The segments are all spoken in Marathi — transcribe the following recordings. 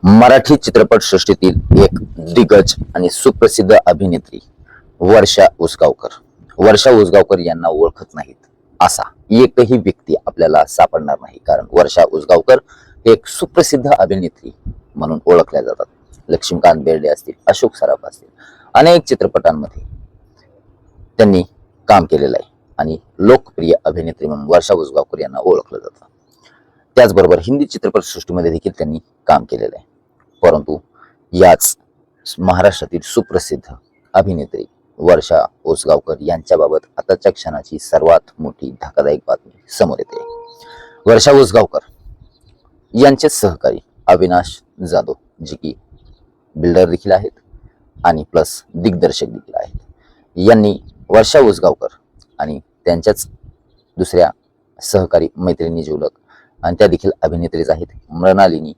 मराठी चित्रपट सृष्टीतील एक दिग्गज आणि सुप्रसिद्ध अभिनेत्री वर्षा उसगावकर. वर्षा उसगावकर यांना ओळखत नाहीत असा एकही व्यक्ती आपल्याला सापडणार नाही, कारण वर्षा उसगावकर एक सुप्रसिद्ध अभिनेत्री म्हणून ओळखल्या जातात. लक्ष्मीकांत बेर्डे असतील, अशोक सराफ असतील, अनेक चित्रपटांमध्ये त्यांनी काम केलेलं आहे आणि लोकप्रिय अभिनेत्री म्हणून वर्षा उसगावकर यांना ओळखलं जातं. त्याचबरोबर हिंदी चित्रपट सृष्टीमध्ये देखील त्यांनी काम केलेलं आहे. परंतु याच महाराष्ट्रातील सुप्रसिद्ध अभिनेत्री वर्षा उसगावकर यांच्याबाबत आताच्या क्षणाची सर्वात मोठी धक्कादायक बातमी समोर येते. वर्षा उसगावकर यांचे सहकारी अविनाश जाधव, जे की बिल्डर देखील आहेत आणि प्लस दिग्दर्शक देखील आहेत, यांनी वर्षा उसगावकर आणि त्यांच्याच दुसऱ्या सहकारी मैत्रिणी जीवलक आणि त्या देखील अभिनेत्रीच आहेत मृणालिनी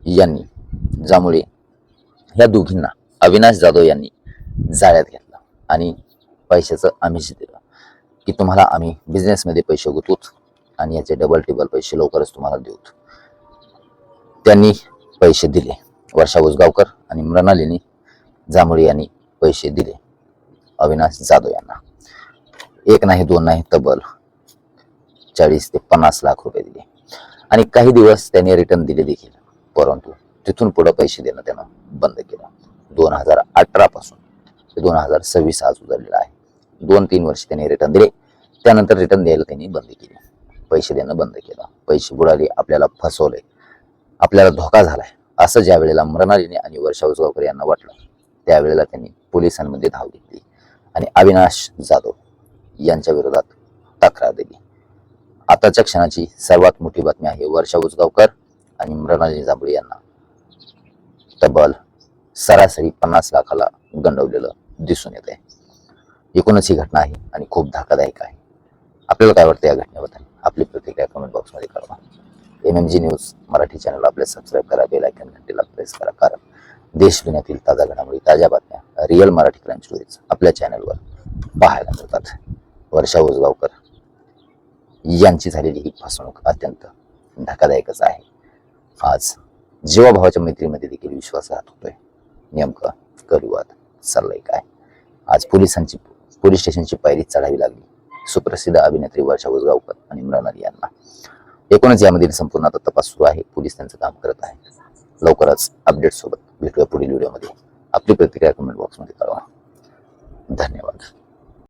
यांनी, ज्यामुळे ह्या दोघींना अविनाश जाधव यांनी जाळ्यात घेतलं आणि पैशाचं आमिष दिलं की तुम्हाला आम्ही बिझनेसमध्ये पैसे गुंतवूत आणि याचे डबल टेबल पैसे लवकरच तुम्हाला देऊत. त्यांनी पैसे दिले. वर्षा उसगावकर आणि मृणालिनी जांभळे यांनी पैसे दिले अविनाश जाधव यांना. एक नाही, दोन नाही, तब्बल 40 ते 50 लाख रुपये दिले आणि काही दिवस त्यांनी रिटर्न दिले देखील. परंतु तिथून पुढे पैसे देणं त्यानं बंद केलं. 2018 पासून ते 2026 आज उजळलेला आहे. 2-3 वर्ष त्यांनी रिटर्न दिले, त्यानंतर रिटर्न द्यायला त्यांनी बंद केले, पैसे देणं बंद केलं. पैसे बुडाले, आपल्याला फसवले, आपल्याला धोका झालाय असं ज्या वेळेला मृणालिनी आणि वर्षा उसगावकर यांना वाटलं, त्यावेळेला त्यांनी पोलिसांमध्ये धाव घेतली आणि अविनाश जाधव यांच्या विरोधात तक्रार दिली. आताच्या क्षणाची सर्वात मोठी बातमी आहे, वर्षा उसगावकर आणि मृणालिनी जांभळे यांना तब्बल सरासरी 50 लाखाला गंडवलेलं दिसून येत आहे. एकूणच ही घटना आहे आणि खूप धक्कादायक आहे. आपल्याला काय वाटतं या घटनेबद्दल? आपली प्रतिक्रिया कमेंट बॉक्समध्ये कळवा. MMG न्यूज मराठी चॅनल आपले सबस्क्राईब करा, बेल आयकॉन घंटीला प्रेस करा, कारण देश दुनियातील ताज्या घडामोडी, ताज्या बातम्या, रिअल मराठी क्राईम स्टोरीज आपल्या चॅनलवर पाहायला मिळतात. वर्षा उसगावकर यांची झालेली ही फसवणूक अत्यंत धक्कादायकच आहे. आज जीवाभावाच्या मैत्रीमध्ये देखील विश्वासघात होतोय. नेमकं करुवात चाललंय काय? आज पोलीस स्टेशनची पायरी चढावी लागली सुप्रसिद्ध अभिनेत्री वर्षा उसगावकर आणि मृणाली यांना. एकूणच यामधील संपूर्ण आता तपास सुरू आहे. पोलीस त्यांचं काम करत आहे. लवकरच अपडेट सोबत भेटूया पुढील व्हिडिओमध्ये. आपली प्रतिक्रिया कमेंट बॉक्समध्ये कळवा. धन्यवाद.